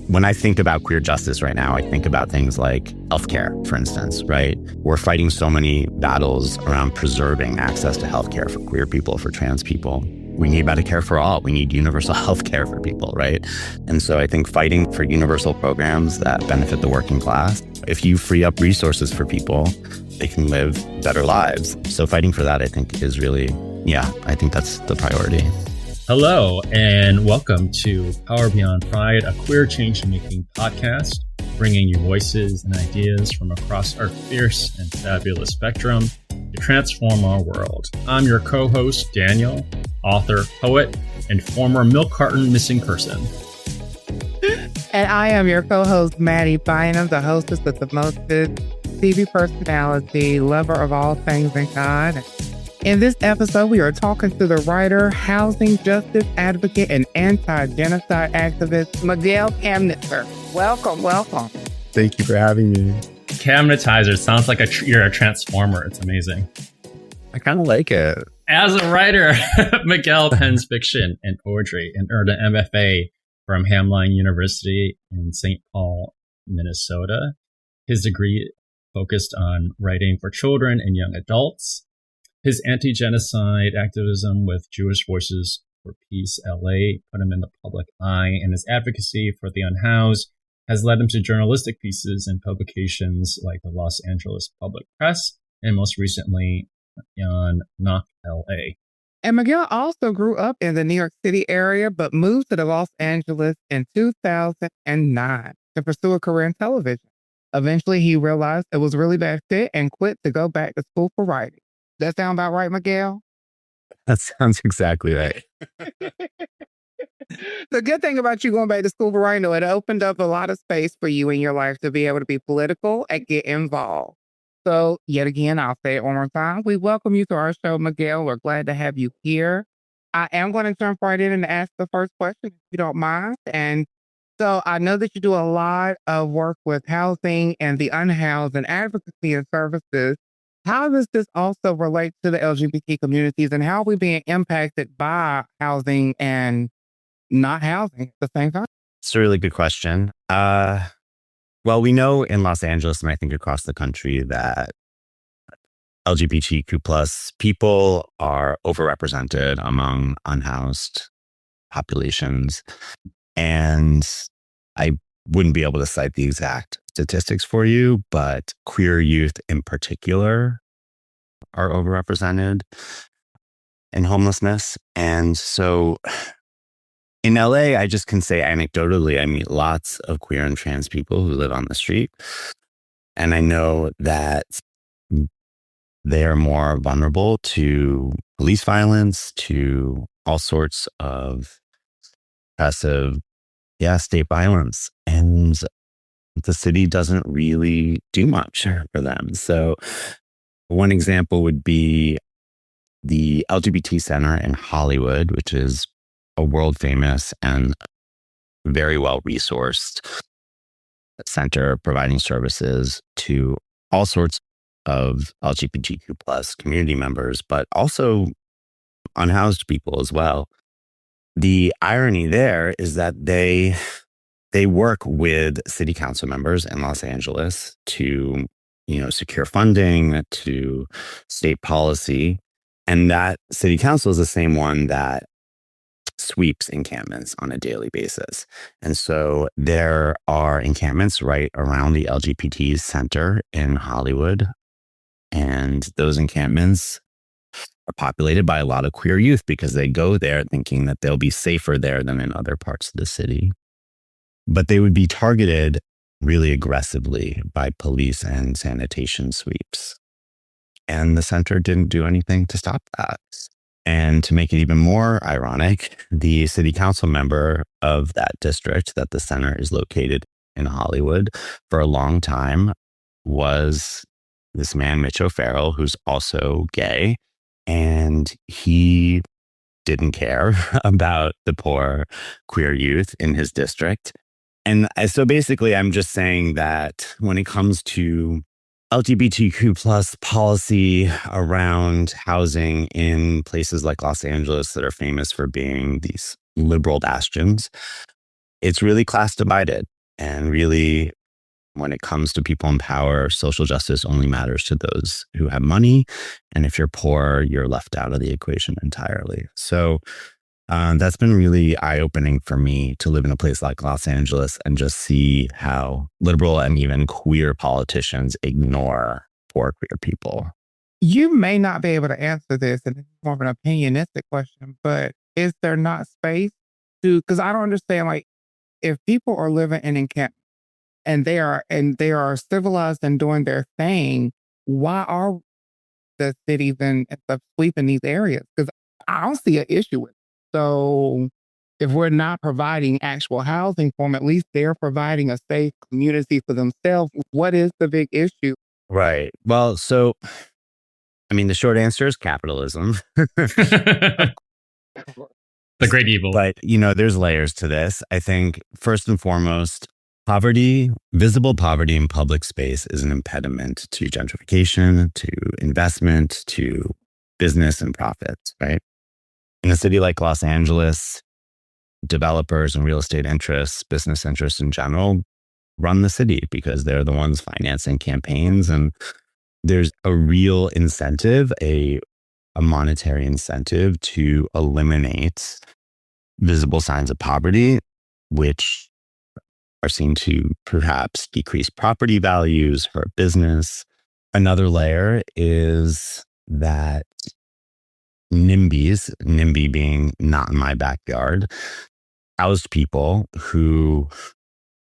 When I think about queer justice right now, I think about things like healthcare, for instance, right? We're fighting so many battles around preserving access to healthcare for queer people, for trans people. We need Medicare for all. We need universal healthcare for people, right? And so I think fighting for universal programs that benefit the working class, if you free up resources for people, they can live better lives. So fighting for that, I think, is really, I think that's the priority. Hello, and welcome to Power Beyond Pride, a queer change-making podcast, bringing you voices and ideas from across our fierce and fabulous spectrum to transform our world. I'm your co-host, Daniel, author, poet, and former milk carton missing person. And I am your co-host, Mattie Bynum, the hostess with the mostest, TV personality, lover of all things in God. In this episode, we are talking to the writer, housing justice advocate, and anti-genocide activist, Miguel Camnitzer. Welcome. Thank you for having me. Camnitzer sounds like you're a transformer. It's amazing. I kind of like it. As a writer, Miguel pens fiction and poetry and earned an MFA from Hamline University in St. Paul, Minnesota. His degree focused on writing for children and young adults. His anti-genocide activism with Jewish Voices for Peace LA put him in the public eye, and his advocacy for the unhoused has led him to journalistic pieces in publications like the Los Angeles Public Press, and most recently on Knock LA. And Miguel also grew up in the New York City area, but moved to the Los Angeles in 2009 to pursue a career in television. Eventually, he realized it was a really bad fit and quit to go back to school for writing. That sound about right, Miguel? That sounds exactly right. The good thing about you going back to school for writing, though, it opened up a lot of space for you in your life to be able to be political and get involved. So, yet again, I'll say it one more time. We welcome you to our show, Miguel. We're glad to have you here. I am going to jump right in and ask the first question, if you don't mind. And so I know that you do a lot of work with housing and the unhoused and advocacy and services. How does this also relate to the LGBT communities, and how are we being impacted by housing and not housing at the same time? It's a really good question. Well, we know in Los Angeles, and I think across the country, that LGBTQ plus people are overrepresented among unhoused populations. And I wouldn't be able to cite the exact statistics for you, but queer youth in particular are overrepresented in homelessness. And so in LA, I just can say anecdotally, I meet lots of queer and trans people who live on the street. And I know that they are more vulnerable to police violence, to all sorts of oppressive, state violence. And the city doesn't really do much for them. So one example would be the LGBT Center in Hollywood, which is a world famous and very well resourced center providing services to all sorts of LGBTQ plus community members, but also unhoused people as well. The irony there is that they work with city council members in Los Angeles to, secure funding, to state policy. And that city council is the same one that sweeps encampments on a daily basis. And so there are encampments right around the LGBT Center in Hollywood. And those encampments are populated by a lot of queer youth because they go there thinking that they'll be safer there than in other parts of the city. But they would be targeted really aggressively by police and sanitation sweeps. And the center didn't do anything to stop that. And to make it even more ironic, the city council member of that district that the center is located in Hollywood for a long time was this man, Mitch O'Farrell, who's also gay. And he didn't care about the poor queer youth in his district. And so basically, I'm just saying that when it comes to LGBTQ plus policy around housing in places like Los Angeles that are famous for being these liberal bastions, it's really class divided. And really, when it comes to people in power, social justice only matters to those who have money. And if you're poor, you're left out of the equation entirely. So that's been really eye-opening for me to live in a place like Los Angeles and just see how liberal and even queer politicians ignore poor queer people. You may not be able to answer this, and it's more of an opinionistic question, but is there not space to, because I don't understand, like, if people are living in encampment and they are civilized and doing their thing, why are the cities and stuff sweeping these areas? Because I don't see an issue with it. So if we're not providing actual housing for them, at least they're providing a safe community for themselves. What is the big issue? Right. Well, so, I mean, the short answer is capitalism. The great evil. But, there's layers to this. I think first and foremost, poverty, visible poverty in public space is an impediment to gentrification, to investment, to business and profits, right? In a city like Los Angeles, developers and real estate interests, business interests in general, run the city because they're the ones financing campaigns. And there's a real incentive, a monetary incentive to eliminate visible signs of poverty, which are seen to perhaps decrease property values, hurt business. Another layer is that NIMBYs being not in my backyard, housed people who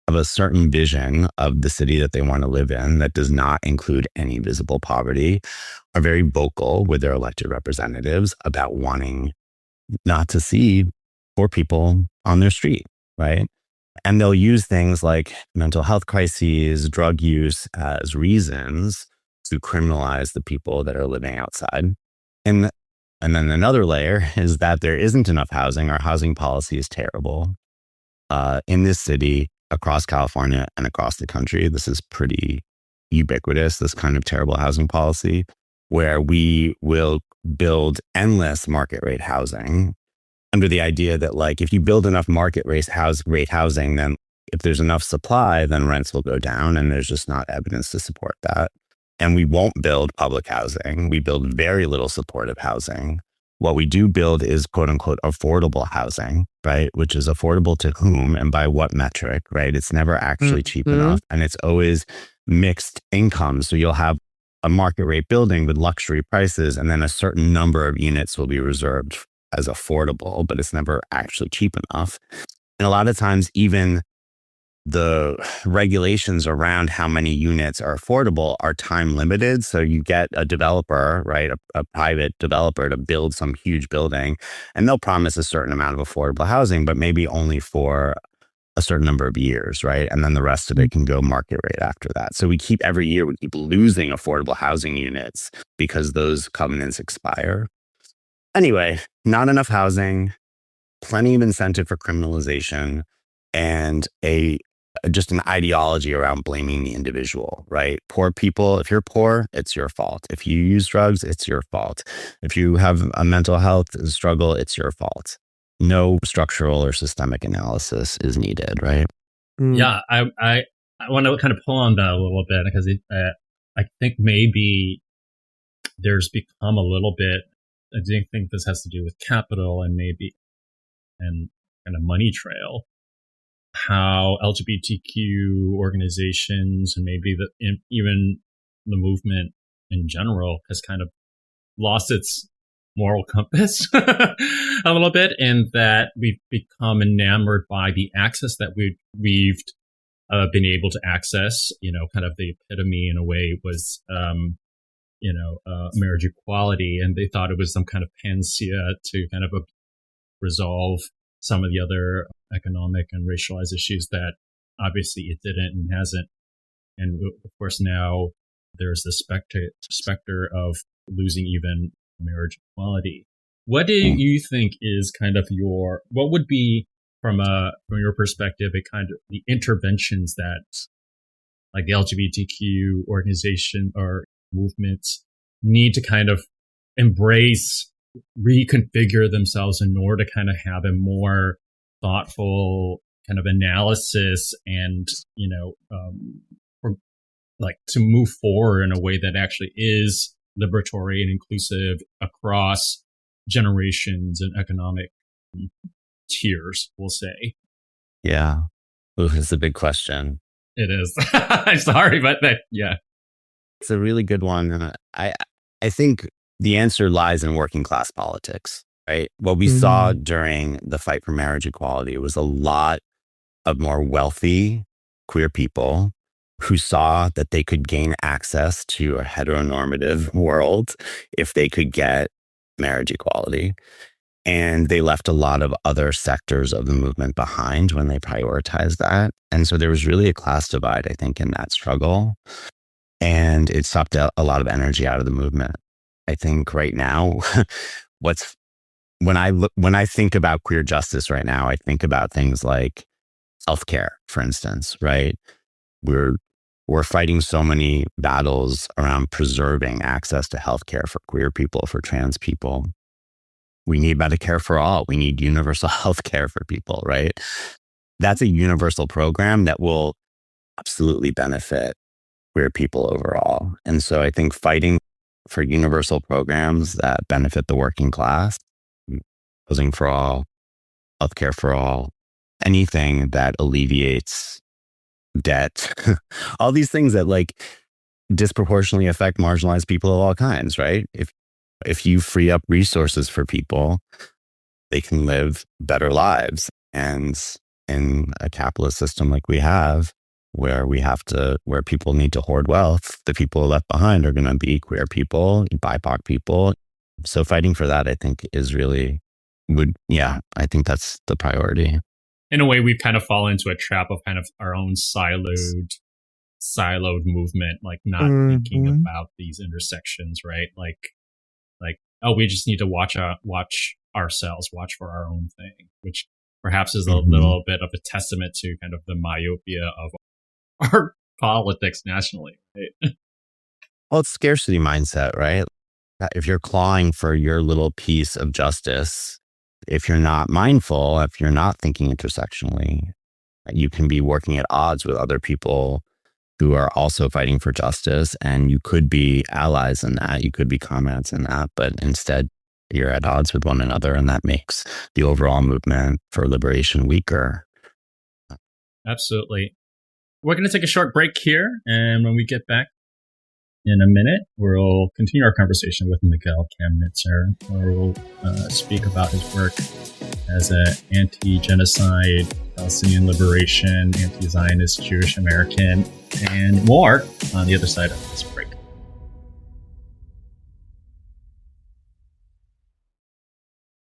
have a certain vision of the city that they want to live in that does not include any visible poverty, are very vocal with their elected representatives about wanting not to see poor people on their street, right? And they'll use things like mental health crises, drug use as reasons to criminalize the people that are living outside. And then another layer is that there isn't enough housing. Our housing policy is terrible. In this city, across California and across the country, this is pretty ubiquitous, this kind of terrible housing policy, where we will build endless market rate housing under the idea that, like, if you build enough market rate housing, then if there's enough supply, then rents will go down. And there's just not evidence to support that. And we won't build public housing. We build very little supportive housing. What we do build is quote unquote affordable housing, right? Which is affordable to whom and by what metric, right? It's never actually cheap enough. And it's always mixed income. So you'll have a market rate building with luxury prices, and then a certain number of units will be reserved as affordable, but it's never actually cheap enough. And a lot of times, even the regulations around how many units are affordable are time limited. So you get a developer, right, a private developer to build some huge building, and they'll promise a certain amount of affordable housing, but maybe only for a certain number of years, right? And then the rest of it can go market rate after that. So every year we keep losing affordable housing units because those covenants expire. Anyway, not enough housing, plenty of incentive for criminalization, and just an ideology around blaming the individual, right? Poor people, if you're poor, it's your fault. If you use drugs, it's your fault. If you have a mental health struggle, it's your fault. No structural or systemic analysis is needed, right? Yeah, I want to kind of pull on that a little bit, because I think maybe there's become a little bit, I do think this has to do with capital and kind of money trail, how LGBTQ organizations and maybe even the movement in general has kind of lost its moral compass a little bit, and that we've become enamored by the access that we've been able to access. Kind of the epitome in a way was marriage equality, and they thought it was some kind of panacea to kind of resolve some of the other economic and racialized issues that obviously it didn't and hasn't. And of course now there's the specter of losing even marriage equality. What do you think is kind of what would be from your perspective, a kind of the interventions that like the LGBTQ organization or movements need to kind of embrace, reconfigure themselves in order to kind of have a more thoughtful kind of analysis and, to move forward in a way that actually is liberatory and inclusive across generations and economic tiers, we'll say. Yeah. Ooh, it's a big question. It is. I'm sorry, but yeah. It's a really good one. And I think the answer lies in working class politics, right? What we saw during the fight for marriage equality was a lot of more wealthy queer people who saw that they could gain access to a heteronormative world if they could get marriage equality. And they left a lot of other sectors of the movement behind when they prioritized that. And so there was really a class divide, I think, in that struggle. And it sucked a lot of energy out of the movement. I think right now, when I think about queer justice right now, I think about things like healthcare, for instance, right? We're fighting so many battles around preserving access to healthcare for queer people, for trans people. We need Medicare for all. We need universal healthcare for people, right? That's a universal program that will absolutely benefit queer people overall. And so I think fighting for universal programs that benefit the working class, housing for all, healthcare for all, anything that alleviates debt, all these things that disproportionately affect marginalized people of all kinds, right? If you free up resources for people, they can live better lives. And in a capitalist system like we have, where people need to hoard wealth, the people left behind are going to be queer people, BIPOC people. So fighting for that, I think, I think that's the priority. In a way, we've kind of fallen into a trap of kind of our own siloed movement, not thinking about these intersections, right? We just need to watch ourselves, watch for our own thing, which perhaps is a little bit of a testament to kind of the myopia of our politics nationally, right? Well, it's scarcity mindset, right? If you're clawing for your little piece of justice, if you're not mindful, if you're not thinking intersectionally, you can be working at odds with other people who are also fighting for justice. And you could be allies in that. You could be comrades in that. But instead, you're at odds with one another. And that makes the overall movement for liberation weaker. Absolutely. We're going to take a short break here. And when we get back in a minute, we'll continue our conversation with Miguel Camnitzer, where we'll speak about his work as an anti-genocide, Palestinian liberation, anti-Zionist Jewish American, and more on the other side of this break.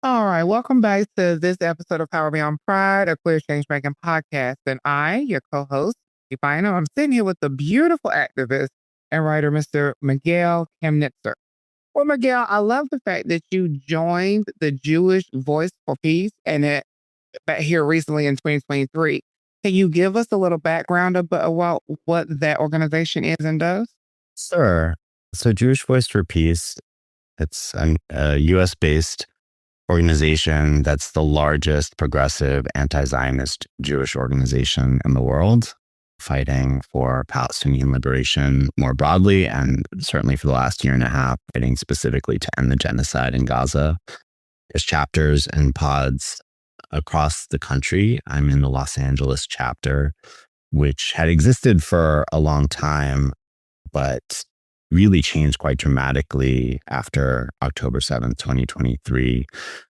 All right, welcome back to this episode of Power Beyond Pride, a queer change-making podcast. And I, your co-host, Mattie Bynum, I'm sitting here with the beautiful activist and writer, Mr. Miguel Camnitzer. Well, Miguel, I love the fact that you joined the Jewish Voice for Peace and it back here recently in 2023. Can you give us a little background about what that organization is and does? Sure. So Jewish Voice for Peace, it's a US-based organization that's the largest progressive anti-Zionist Jewish organization in the world, fighting for Palestinian liberation more broadly, and certainly for the last year and a half, fighting specifically to end the genocide in Gaza. There's chapters and pods across the country. I'm in the Los Angeles chapter, which had existed for a long time, but really changed quite dramatically after October 7th, 2023.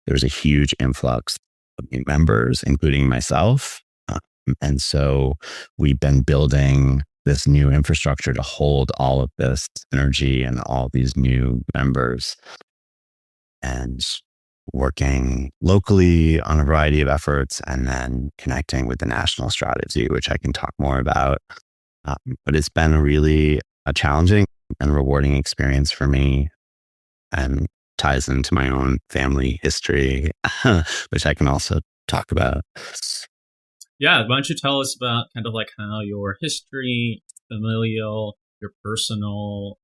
There was a huge influx of new members, including myself. And so we've been building this new infrastructure to hold all of this energy and all these new members, and working locally on a variety of efforts, and then connecting with the national strategy, which I can talk more about. But it's been a challenging and rewarding experience for me, and ties into my own family history, which I can also talk about. Yeah, why don't you tell us about kind of how your history, familial, your personal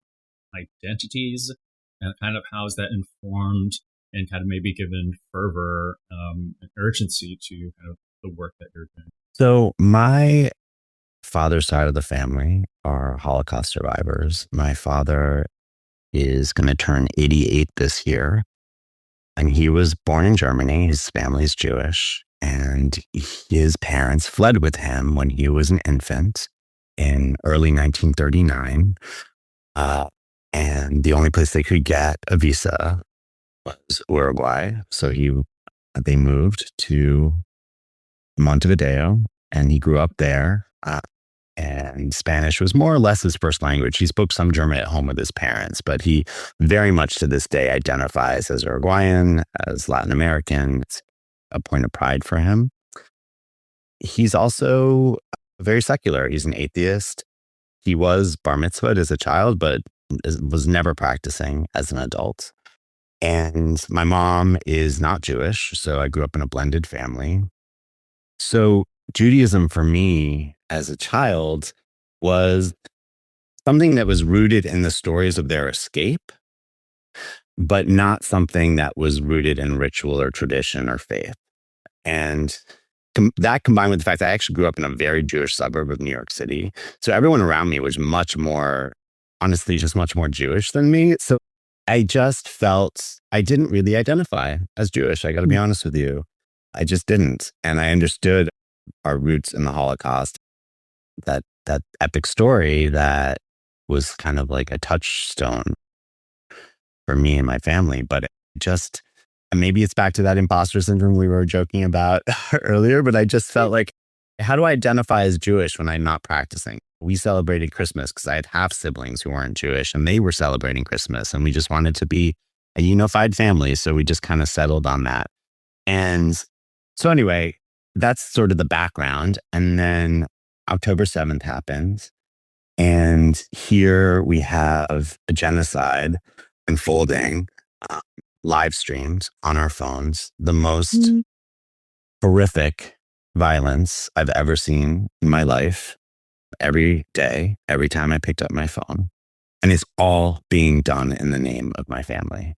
identities, and kind of how is that informed and kind of maybe given fervor and urgency to kind of the work that you're doing? So my father's side of the family are Holocaust survivors. My father is going to turn 88 this year, and he was born in Germany. His family's Jewish, and his parents fled with him when he was an infant in early 1939. Uh, and the only place they could get a visa was Uruguay. So they moved to Montevideo, and he grew up there. And Spanish was more or less his first language. He spoke some German at home with his parents, but he very much to this day identifies as Uruguayan, as Latin American. It's a point of pride for him. He's also very secular. He's an atheist. He was bar mitzvahed as a child, but was never practicing as an adult. And my mom is not Jewish, so I grew up in a blended family. So Judaism for me as a child was something that was rooted in the stories of their escape, but not something that was rooted in ritual or tradition or faith. And that combined with the fact that I actually grew up in a very Jewish suburb of New York City. So everyone around me was much more, honestly, just much more Jewish than me. So I just felt I didn't really identify as Jewish. I got to be honest with you. I just didn't. And I understood our roots in the Holocaust, that epic story that was kind of like a touchstone for me and my family. But it just, maybe it's back to that imposter syndrome we were joking about earlier, but I just felt like, how do I identify as Jewish when I'm not practicing? We celebrated Christmas because I had half siblings who weren't Jewish, and they were celebrating Christmas, and we just wanted to be a unified family. So we just kind of settled on that. And so anyway, that's sort of the background. And then October 7th happens. And here we have a genocide unfolding, live streamed on our phones, the most horrific violence I've ever seen in my life. Every day, every time I picked up my phone. And it's all being done in the name of my family,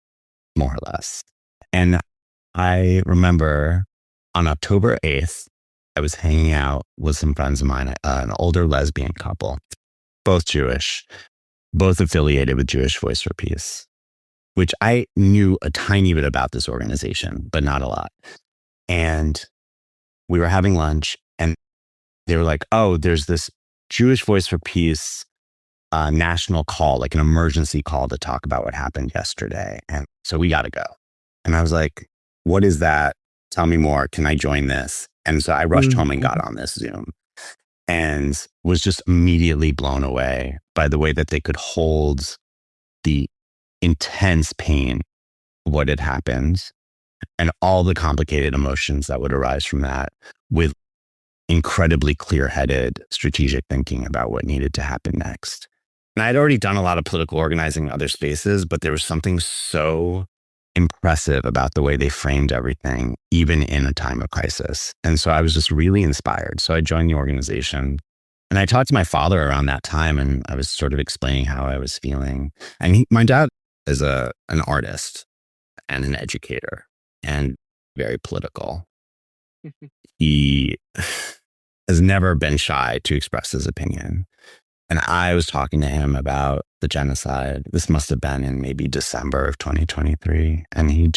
more or less. And I remember on October 8th, I was hanging out with some friends of mine, an older lesbian couple, both Jewish, both affiliated with Jewish Voice for Peace, which I knew a tiny bit about this organization, but not a lot. And we were having lunch, and they were like, oh, there's this Jewish Voice for Peace national call, like an emergency call to talk about what happened yesterday. And so we got to go. And I was like, what is that? Tell me more. Can I join this? And so I rushed home and got on this Zoom, and was just immediately blown away by the way that they could hold the intense pain of what had happened and all the complicated emotions that would arise from that, with incredibly clear-headed strategic thinking about what needed to happen next. And I'd already done a lot of political organizing in other spaces, but there was something so impressive about the way they framed everything, even in a time of crisis. And so I was just really inspired. So I joined the organization, and I talked to my father around that time, and I was sort of explaining how I was feeling. And my dad is an artist and an educator and very political. He has never been shy to express his opinion. And I was talking to him about the genocide. This must have been in maybe December of 2023. And he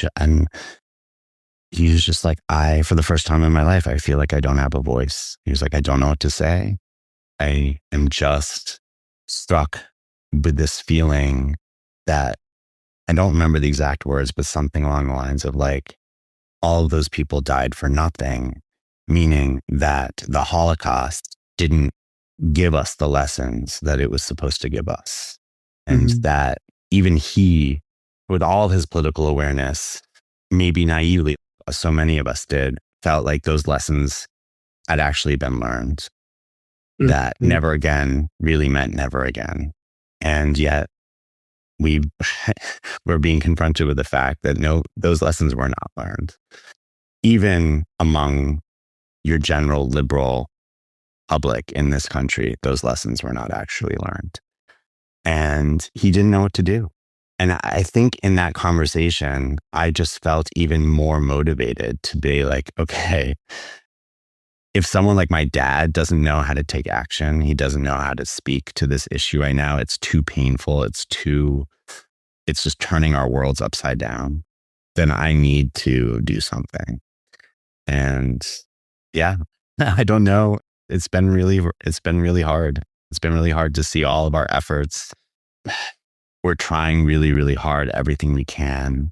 was just like, for the first time in my life, I feel like I don't have a voice. He was like, I don't know what to say. I am just struck with this feeling that, I don't remember the exact words, but something along the lines of like, all of those people died for nothing, meaning that the Holocaust didn't give us the lessons that it was supposed to give us. And that even he, with all of his political awareness, maybe naively, so many of us did, felt like those lessons had actually been learned. That never again really meant never again. And yet we're being confronted with the fact that no, those lessons were not learned. Even among your general liberal public in this country, those lessons were not actually learned. And he didn't know what to do. And I think in that conversation, I just felt even more motivated to be like, okay, if someone like my dad doesn't know how to take action, he doesn't know how to speak to this issue right now, it's too painful, it's just turning our worlds upside down, then I need to do something. And yeah, I don't know. It's been really hard. It's been really hard to see all of our efforts. We're trying really, really hard, everything we can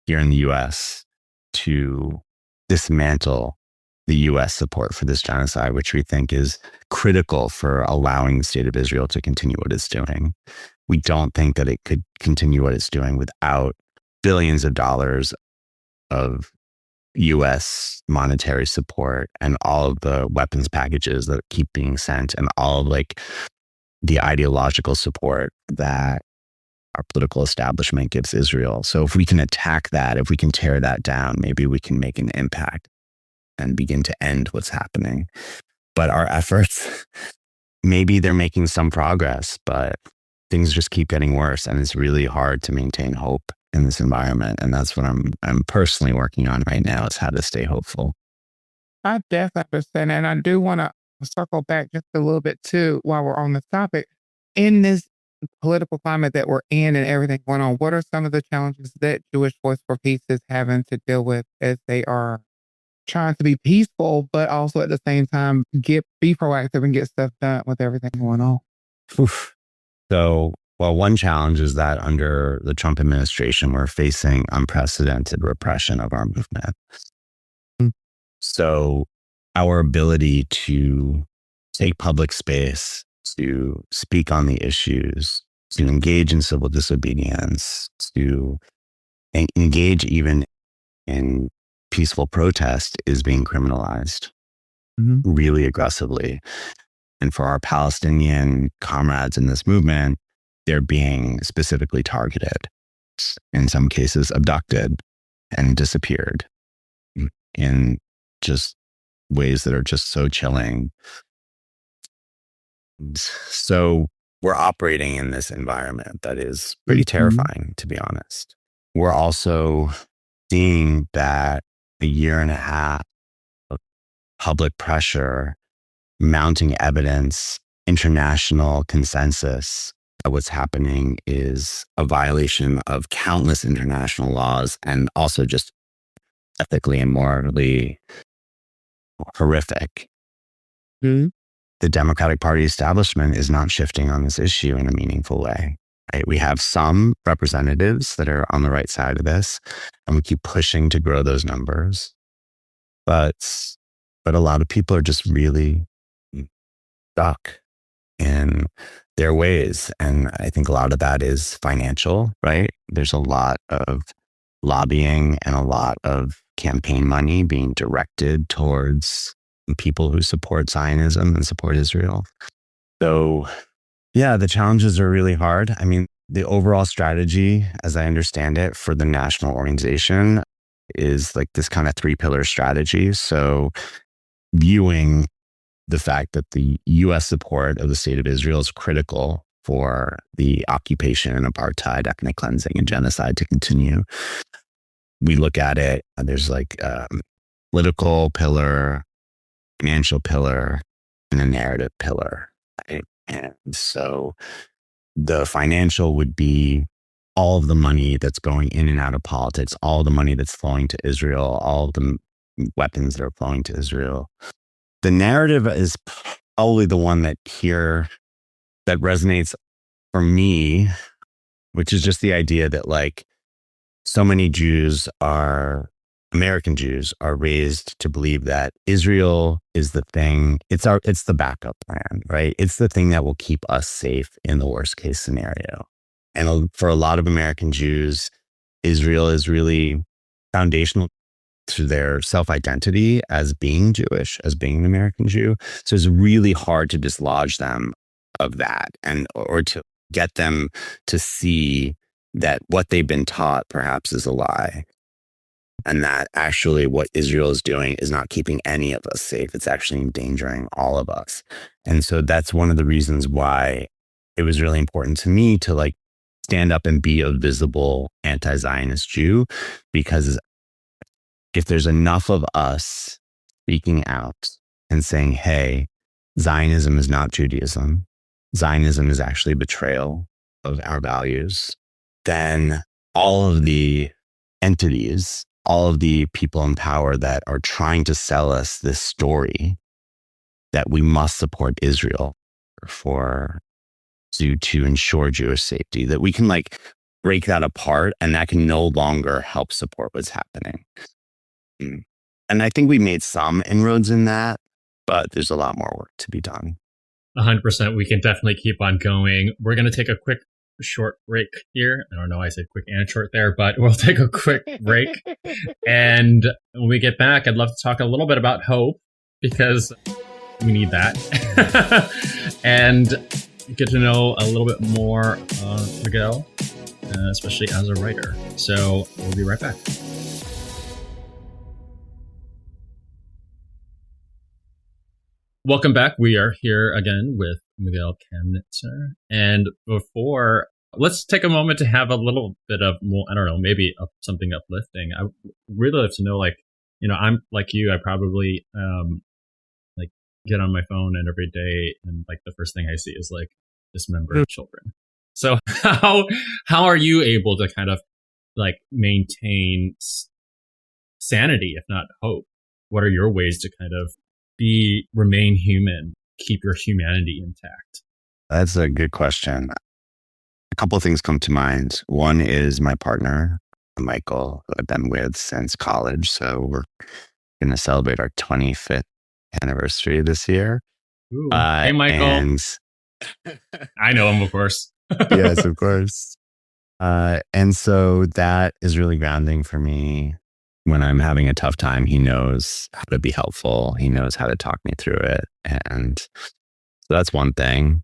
here in the US to dismantle the US support for this genocide, which we think is critical for allowing the state of Israel to continue what it's doing. We don't think that it could continue what it's doing without billions of dollars of US monetary support and all of the weapons packages that keep being sent and all of like the ideological support that our political establishment gives Israel. So if we can attack that, if we can tear that down, maybe we can make an impact and begin to end what's happening. But our efforts, maybe they're making some progress, but things just keep getting worse. And it's really hard to maintain hope in this environment. And that's what I'm personally working on right now, is how to stay hopeful. I definitely understand. And I do want to circle back just a little bit too while we're on this topic. In this political climate that we're in and everything going on, what are some of the challenges that Jewish Voice for Peace is having to deal with as they are trying to be peaceful, but also at the same time be proactive and get stuff done with everything going on? Oof. So, well, one challenge is that under the Trump administration, we're facing unprecedented repression of our movement. Mm. So our ability to take public space, to speak on the issues, to engage in civil disobedience, to engage even in peaceful protest is being criminalized really aggressively. And for our Palestinian comrades in this movement, they're being specifically targeted, in some cases abducted and disappeared in just ways that are just so chilling. So we're operating in this environment that is pretty terrifying, to be honest. We're also seeing that a year and a half of public pressure, mounting evidence, international consensus that what's happening is a violation of countless international laws and also just ethically and morally horrific. The Democratic Party establishment is not shifting on this issue in a meaningful way. Right? We have some representatives that are on the right side of this, and we keep pushing to grow those numbers. But a lot of people are just really stuck in their ways. And I think a lot of that is financial, right? There's a lot of lobbying and a lot of campaign money being directed towards people who support Zionism and support Israel. So yeah, the challenges are really hard. I mean, the overall strategy, as I understand it, for the national organization is like this kind of 3-pillar strategy. So viewing the fact that the US support of the state of Israel is critical for the occupation and apartheid, ethnic cleansing and genocide to continue. We look at it, there's like a political pillar, financial pillar, and a narrative pillar. Right? And so the financial would be all of the money that's going in and out of politics, all the money that's flowing to Israel, all of the weapons that are flowing to Israel. The narrative is probably the one that resonates for me, which is just the idea that like so many American Jews are raised to believe that Israel is the thing. It's the backup plan, right? It's the thing that will keep us safe in the worst case scenario. And for a lot of American Jews, Israel is really foundational to their self-identity as being Jewish, as being an American Jew. So it's really hard to dislodge them of that or to get them to see that what they've been taught perhaps is a lie. And that actually what Israel is doing is not keeping any of us safe. It's actually endangering all of us. And so that's one of the reasons why it was really important to me to like stand up and be a visible anti-Zionist Jew, because if there's enough of us speaking out and saying, hey, Zionism is not Judaism. Zionism is actually betrayal of our values. Then all of the entities, all of the people in power that are trying to sell us this story that we must support Israel to ensure Jewish safety, that we can like break that apart and that can no longer help support what's happening. And I think we made some inroads in that, but there's a lot more work to be done. 100%. We can definitely keep on going. We're going to take a quick short break here. I don't know why I said quick and short there, but we'll take a quick break. And when we get back, I'd love to talk a little bit about hope, because we need that. And get to know a little bit more Miguel, especially as a writer. So we'll be right back. Welcome back. We are here again with Miguel Camnitzer. And before, let's take a moment to have a little bit of, well, I don't know, maybe something uplifting. I really love to know, like, you know, I'm like you, I probably like get on my phone and every day, and like the first thing I see is like dismembered children. So how are you able to kind of like maintain sanity, if not hope? What are your ways to kind of remain human, keep your humanity intact? That's a good question. A couple of things come to mind. One is my partner, Michael, who I've been with since college. So we're going to celebrate our 25th anniversary this year. Ooh. Hey, Michael. And I know him, of course. Yes, of course. And so that is really grounding for me. When I'm having a tough time, he knows how to be helpful. He knows how to talk me through it. And so that's one thing.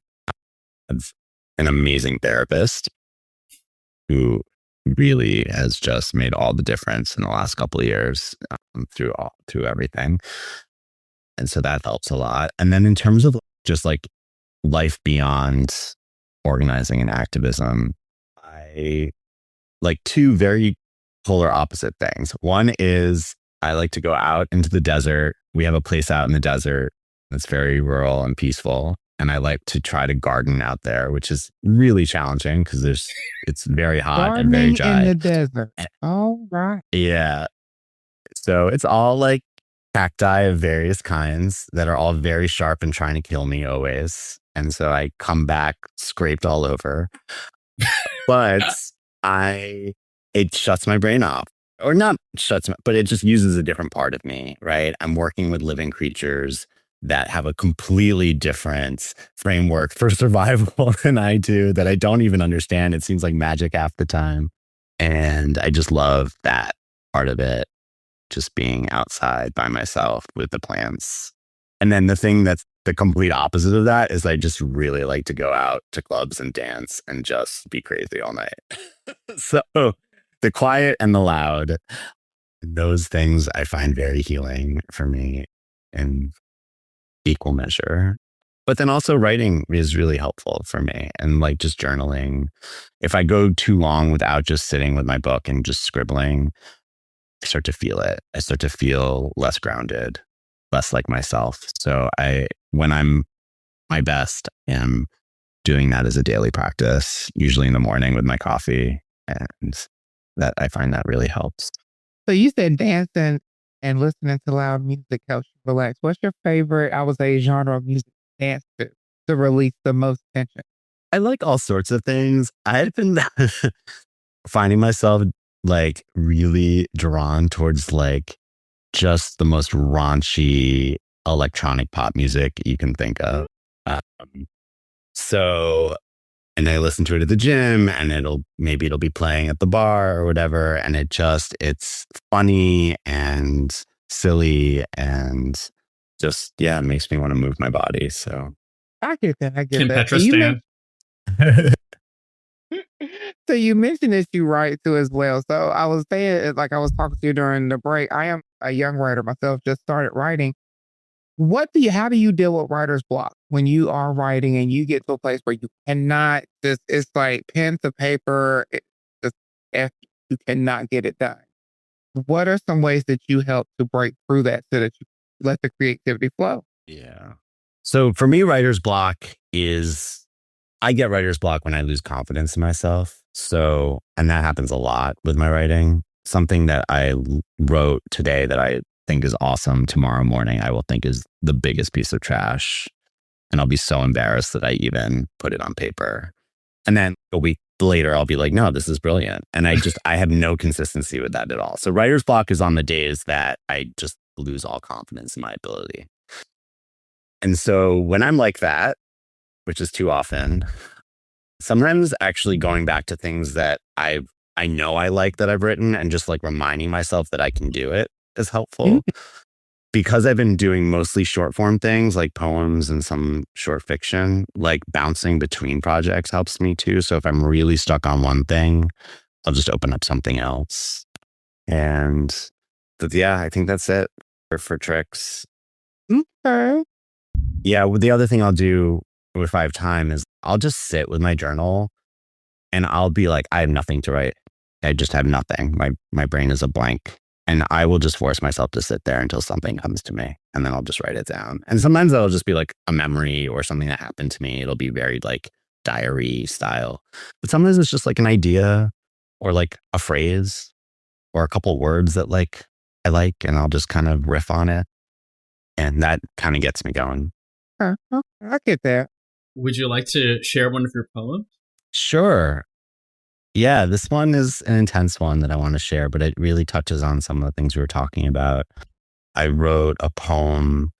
I've an amazing therapist who really has just made all the difference in the last couple of years through everything. And so that helps a lot. And then in terms of just like life beyond organizing and activism, I like two very polar opposite things. One is I like to go out into the desert. We have a place out in the desert that's very rural and peaceful. And I like to try to garden out there, which is really challenging because it's very hot and very dry. In the desert. All right. Yeah. So it's all like cacti of various kinds that are all very sharp and trying to kill me always. And so I come back scraped all over. But it shuts my brain off, or not shuts, but it just uses a different part of me, right? I'm working with living creatures that have a completely different framework for survival than I do, that I don't even understand. It seems like magic half the time. And I just love that part of it, just being outside by myself with the plants. And then the thing that's the complete opposite of that is I just really like to go out to clubs and dance and just be crazy all night. So the quiet and the loud, those things I find very healing for me in equal measure. But then also writing is really helpful for me, and like just journaling. If I go too long without just sitting with my book and just scribbling, I start to feel it. I start to feel less grounded, less like myself. So when I'm my best, am doing that as a daily practice, usually in the morning with my coffee, and that I find that really helps. So you said dancing and listening to loud music helps you relax. What's your favorite, I would say, genre of music to dance to release the most tension? I like all sorts of things. I've been finding myself like really drawn towards like just the most raunchy electronic pop music you can think of. And I listen to it at the gym, and it'll be playing at the bar or whatever. And it's funny and silly and just, it makes me want to move my body. So I get that. Kim Petra stan. So you mentioned that you write too as well. So I was saying, like I was talking to you during the break, I am a young writer myself, just started writing. How do you deal with writer's block when you are writing and you get to a place where you cannot it's like pen to paper, you cannot get it done? What are some ways that you help to break through that so that you let the creativity flow? Yeah. So for me, writer's block is, I get writer's block when I lose confidence in myself. So, and that happens a lot with my writing. Something that I wrote today that I think is awesome, tomorrow morning, I will think is the biggest piece of trash. And I'll be so embarrassed that I even put it on paper. And then a week later, I'll be like, no, this is brilliant. And I have no consistency with that at all. So writer's block is on the days that I just lose all confidence in my ability. And so when I'm like that, which is too often, sometimes actually going back to things that I know I like that I've written and just like reminding myself that I can do it is helpful. Because I've been doing mostly short form things like poems and some short fiction, like bouncing between projects helps me too. So if I'm really stuck on one thing, I'll just open up something else. And yeah, I think that's it for tricks. Okay. Yeah, the other thing I'll do if I have time is I'll just sit with my journal and I'll be like, I have nothing to write. I just have nothing. My brain is a blank. And I will just force myself to sit there until something comes to me. And then I'll just write it down. And sometimes that'll just be like a memory or something that happened to me. It'll be very like diary style. But sometimes it's just like an idea or like a phrase or a couple words that like I like, and I'll just kind of riff on it. And that kind of gets me going. Okay. I get that. Would you like to share one of your poems? Sure. Yeah, this one is an intense one that I want to share, but it really touches on some of the things we were talking about. I wrote a poem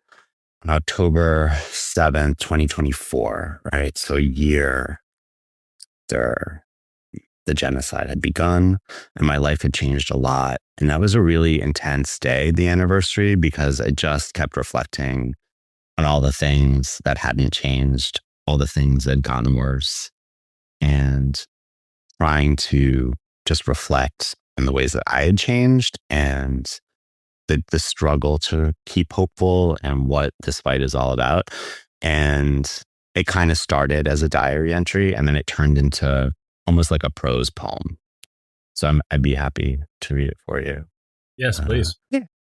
on October 7th, 2024, right? So a year after the genocide had begun and my life had changed a lot. And that was a really intense day, the anniversary, because I just kept reflecting on all the things that hadn't changed, all the things that had gotten worse, and trying to just reflect on the ways that I had changed and the struggle to keep hopeful and what this fight is all about. And it kind of started as a diary entry and then it turned into almost like a prose poem. So I'd be happy to read it for you. Yes, please.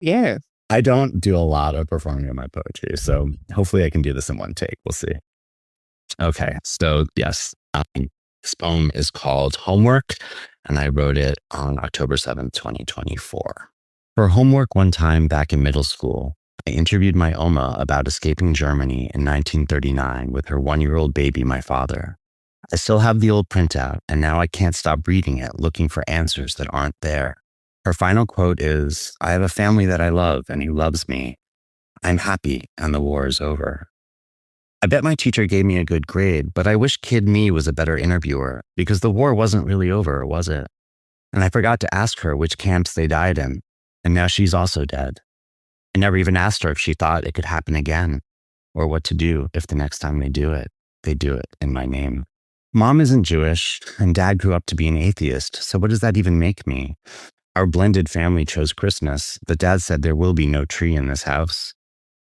Yeah. I don't do a lot of performing of my poetry, so hopefully I can do this in one take. We'll see. Okay, so yes. This poem is called Homework, and I wrote it on October 7th, 2024. For homework one time back in middle school, I interviewed my Oma about escaping Germany in 1939 with her 1-year-old baby, my father. I still have the old printout, and now I can't stop reading it, looking for answers that aren't there. Her final quote is, I have a family that I love, and he loves me. I'm happy, and the war is over. I bet my teacher gave me a good grade, but I wish kid me was a better interviewer because the war wasn't really over, was it? And I forgot to ask her which camps they died in, and now she's also dead. I never even asked her if she thought it could happen again, or what to do if the next time they do it in my name. Mom isn't Jewish, and Dad grew up to be an atheist, so what does that even make me? Our blended family chose Christmas, but Dad said there will be no tree in this house.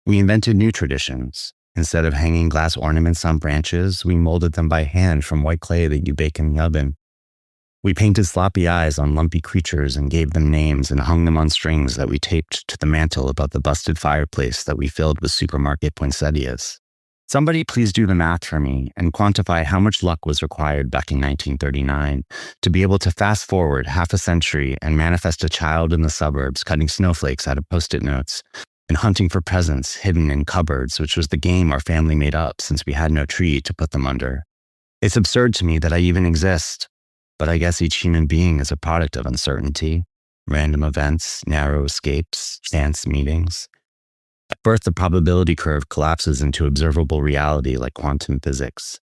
We invented new traditions. Instead of hanging glass ornaments on branches, we molded them by hand from white clay that you bake in the oven. We painted sloppy eyes on lumpy creatures and gave them names and hung them on strings that we taped to the mantel above the busted fireplace that we filled with supermarket poinsettias. Somebody please do the math for me and quantify how much luck was required back in 1939 to be able to fast forward half a century and manifest a child in the suburbs cutting snowflakes out of Post-it notes and hunting for presents hidden in cupboards, which was the game our family made up since we had no tree to put them under. It's absurd to me that I even exist, but I guess each human being is a product of uncertainty, random events, narrow escapes, chance meetings. At birth, the probability curve collapses into observable reality like quantum physics.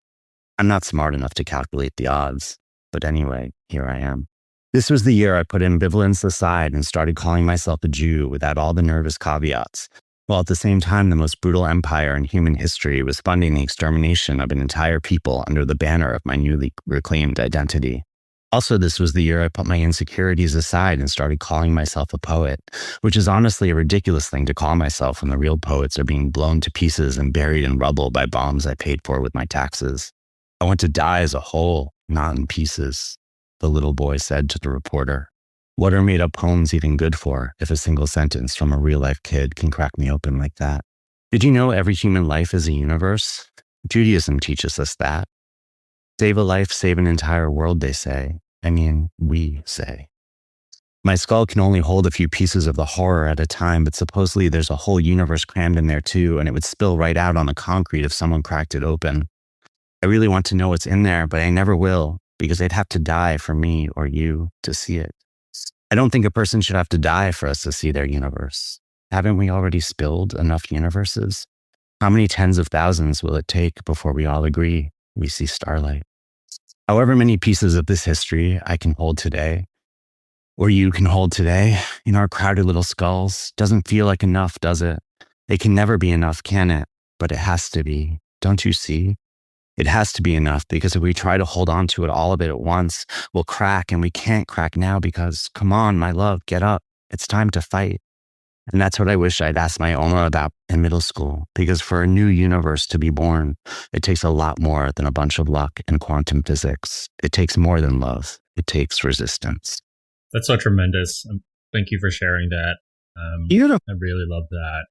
I'm not smart enough to calculate the odds, but anyway, here I am. This was the year I put ambivalence aside and started calling myself a Jew without all the nervous caveats, while at the same time the most brutal empire in human history was funding the extermination of an entire people under the banner of my newly reclaimed identity. Also, this was the year I put my insecurities aside and started calling myself a poet, which is honestly a ridiculous thing to call myself when the real poets are being blown to pieces and buried in rubble by bombs I paid for with my taxes. I want to die as a whole, not in pieces, the little boy said to the reporter. What are made-up poems even good for if a single sentence from a real-life kid can crack me open like that? Did you know every human life is a universe? Judaism teaches us that. Save a life, save an entire world, they say. I mean, we say. My skull can only hold a few pieces of the horror at a time, but supposedly there's a whole universe crammed in there too, and it would spill right out on the concrete if someone cracked it open. I really want to know what's in there, but I never will, because they'd have to die for me or you to see it. I don't think a person should have to die for us to see their universe. Haven't we already spilled enough universes? How many tens of thousands will it take before we all agree we see starlight? However many pieces of this history I can hold today, or you can hold today, in our crowded little skulls, doesn't feel like enough, does it? It can never be enough, can it? But it has to be. Don't you see? It has to be enough, because if we try to hold on to it, all of it at once, we'll crack, and we can't crack now because, come on, my love, get up. It's time to fight. And that's what I wish I'd asked my Oma about in middle school, because for a new universe to be born, it takes a lot more than a bunch of luck and quantum physics. It takes more than love. It takes resistance. That's so tremendous. Thank you for sharing that. Beautiful. I really love that.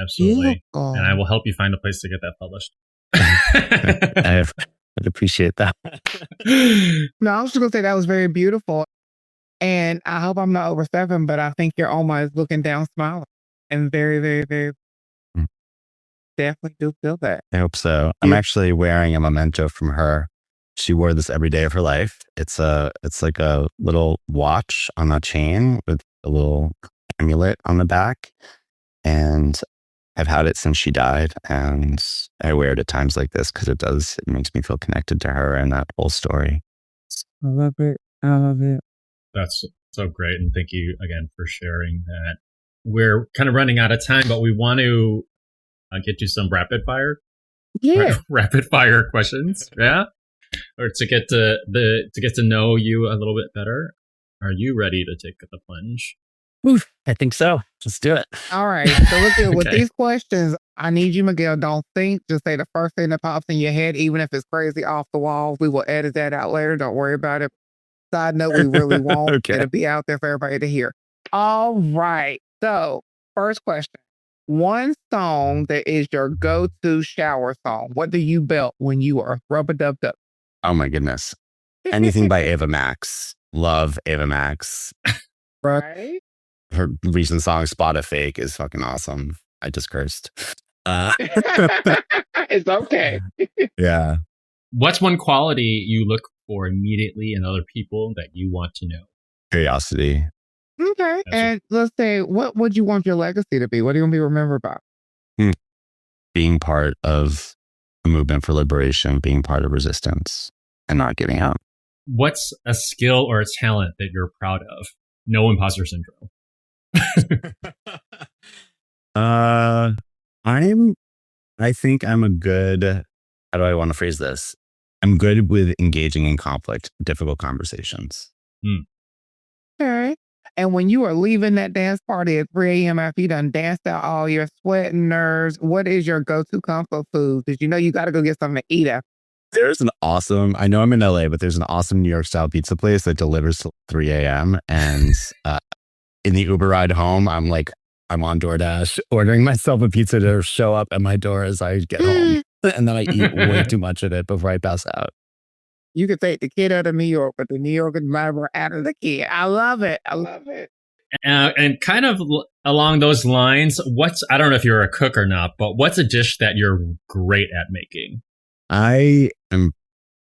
Absolutely. Beautiful. And I will help you find a place to get that published. I'd appreciate that. No, I was just going to say that was very beautiful. And I hope I'm not overstepping, but I think your Oma is looking down smiling. And very, very, very definitely do feel that. I hope so. I'm actually wearing a memento from her. She wore this every day of her life. It's like a little watch on a chain with a little amulet on the back. And I've had it since she died. And I wear it at times like this because it makes me feel connected to her and that whole story. I love it. I love it. That's so great. And thank you again for sharing that. We're kind of running out of time, but we want to get you some rapid fire. Yeah. Rapid fire questions. Yeah. Or to get to know you a little bit better. Are you ready to take the plunge? Oof, I think so. Let's do it. All right. So look at with Okay. these questions, I need you, Miguel. Don't think. Just say the first thing that pops in your head, even if it's crazy off the wall. We will edit that out later. Don't worry about it. Side note, we really won't. Okay. It'll be out there for everybody to hear. All right. So, first question. One song that is your go-to shower song. What do you belt when you are rub-a-dub-dub? Oh my goodness. Anything by Ava Max. Love Ava Max. Right? Her recent song, Spot a Fake, is fucking awesome. I just cursed. It's okay. Yeah. What's one quality you look for immediately in other people that you want to know? Curiosity. Okay. And let's say, what would you want your legacy to be? What do you want to be remembered by? Being part of a movement for liberation, being part of resistance, and not giving up. What's a skill or a talent that you're proud of? No imposter syndrome. I think I'm a good, how do I want to phrase this? I'm good with engaging in conflict, difficult conversations. Okay. And when you are leaving that dance party at 3 a.m. after you done danced out all your sweat and nerves, what is your go-to comfort food? Because you know you got to go get something to eat after. There's an awesome, I know I'm in LA, but there's an awesome New York style pizza place that delivers till 3 a.m. And in the Uber ride home, I'm on DoorDash ordering myself a pizza to show up at my door as I get home. And then I eat way too much of it before I pass out. You could take the kid out of New York, but the New York driver out of the kid. I love it. I love it. And kind of along those lines, I don't know if you're a cook or not, but what's a dish that you're great at making? I am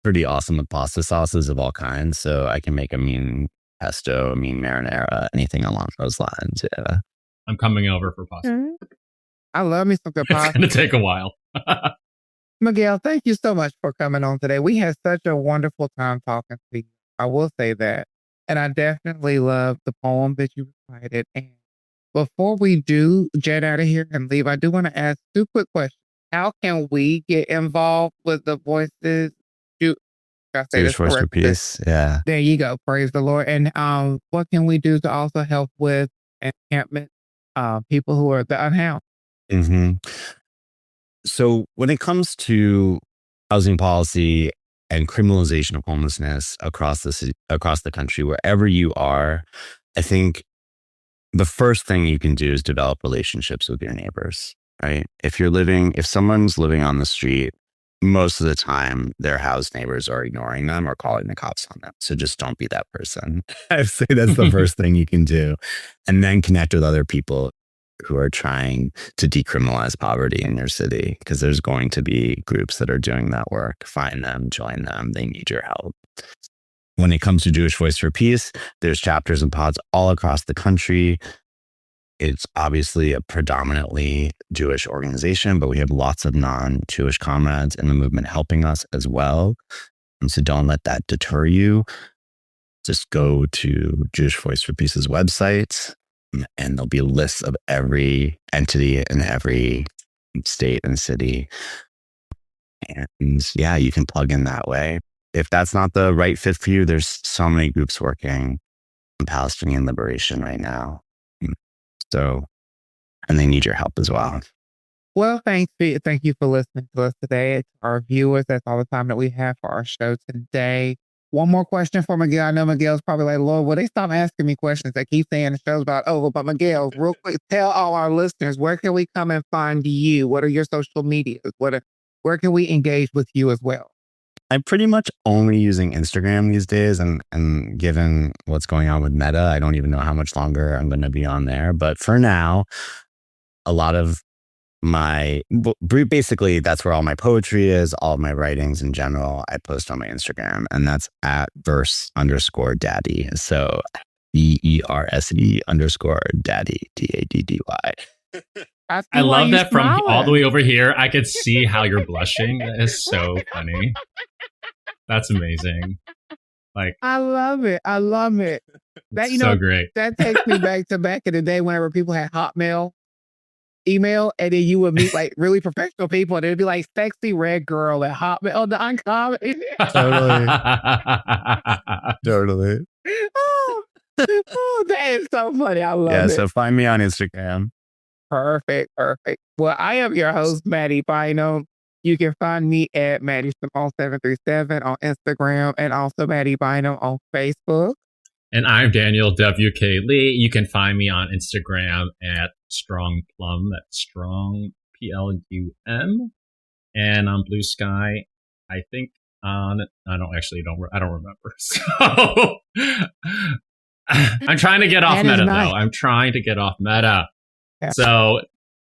pretty awesome with pasta sauces of all kinds. So I can make a mean pesto, a mean marinara, anything along those lines. Yeah. I'm coming over for pasta. I love me some good It's pasta. going to take a while. Miguel, thank you so much for coming on today. We had such a wonderful time talking to you. I will say that. And I definitely love the poem that you recited. And before we do jet out of here and leave, I do want to ask two quick questions. How can we get involved with the Voices? Jewish Voice for Peace. Yeah. There you go. Praise the Lord. And what can we do to also help with encampment people who are the unhoused? Mm-hmm. So when it comes to housing policy and criminalization of homelessness across the country, wherever you are, I think the first thing you can do is develop relationships with your neighbors. right? If someone's living on the street, most of the time their house neighbors are ignoring them or calling the cops on them. So just don't be that person. I say that's the first thing you can do. And then connect with other people who are trying to decriminalize poverty in your city, because there's going to be groups that are doing that work. Find them, join them. They need your help. When it comes to Jewish Voice for Peace, there's chapters and pods all across the country. It's obviously a predominantly Jewish organization, but we have lots of non-Jewish comrades in the movement helping us as well. And so don't let that deter you. Just go to Jewish Voice for Peace's website, and there'll be lists of every entity in every state and city. And yeah, you can plug in that way. If that's not the right fit for you, there's so many groups working on Palestinian liberation right now. So, and they need your help as well. Well, thank you for listening to us today. To our viewers, that's all the time that we have for our show today. One more question for Miguel. I know Miguel's probably like, Lord, will they stop asking me questions? They keep saying the show's about over. But Miguel, real quick, tell all our listeners, where can we come and find you? What are your social medias? Where can we engage with you as well? I'm pretty much only using Instagram these days. And given what's going on with Meta, I don't even know how much longer I'm going to be on there. But for now, a lot of basically that's where all my poetry is, all of my writings in general, I post on my Instagram, and that's at @verse_daddy. So BERSE_daddy, DADDY. I love that from all the way over here. I could see how you're blushing. That is so funny. That's amazing. Like, I love it. That, so great. That takes me back in the day whenever people had Hotmail email, and then you would meet like really professional people, and it'd be like sexy red girl at Hotmail.com. Totally. Oh, that is so funny. I love it. Yeah, so find me on Instagram. Perfect. Well, I am your host, Mattie Bynum. You can find me at MattieSimone737 on Instagram, and also Mattie Bynum on Facebook. And I'm Daniel W.K. Lee. You can find me on Instagram at StrongPlum. That's Strong PLUM. And on Blue Sky, I think I don't remember. So I'm trying to get off Meta, though. I'm trying to get off Meta. Yeah. So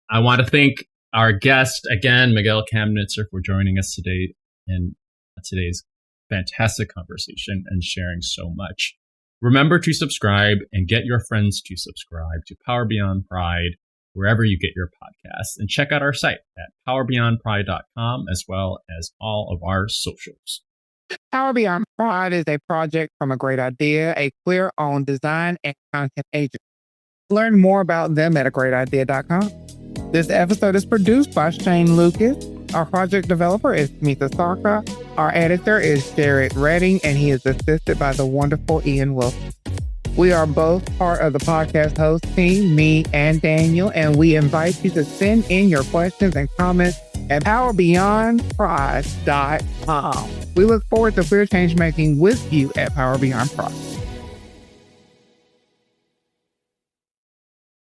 I want to thank our guest again, Miguel Camnitzer, for joining us today in today's fantastic conversation and sharing so much. Remember to subscribe and get your friends to subscribe to Power Beyond Pride wherever you get your podcasts, and check out our site at powerbeyondpride.com, as well as all of our socials. Power Beyond Pride is a project from A Great Idea, a queer-owned design and content agency. Learn more about them at agreatidea.com. This episode is produced by Shane Lucas. Our project developer is Smita Sarka. Our editor is Jared Redding, and he is assisted by the wonderful Ian Wilson. We are both part of the podcast host team, me and Daniel, and we invite you to send in your questions and comments at powerbeyondpride.com. We look forward to queer change making with you at Power Beyond Pride.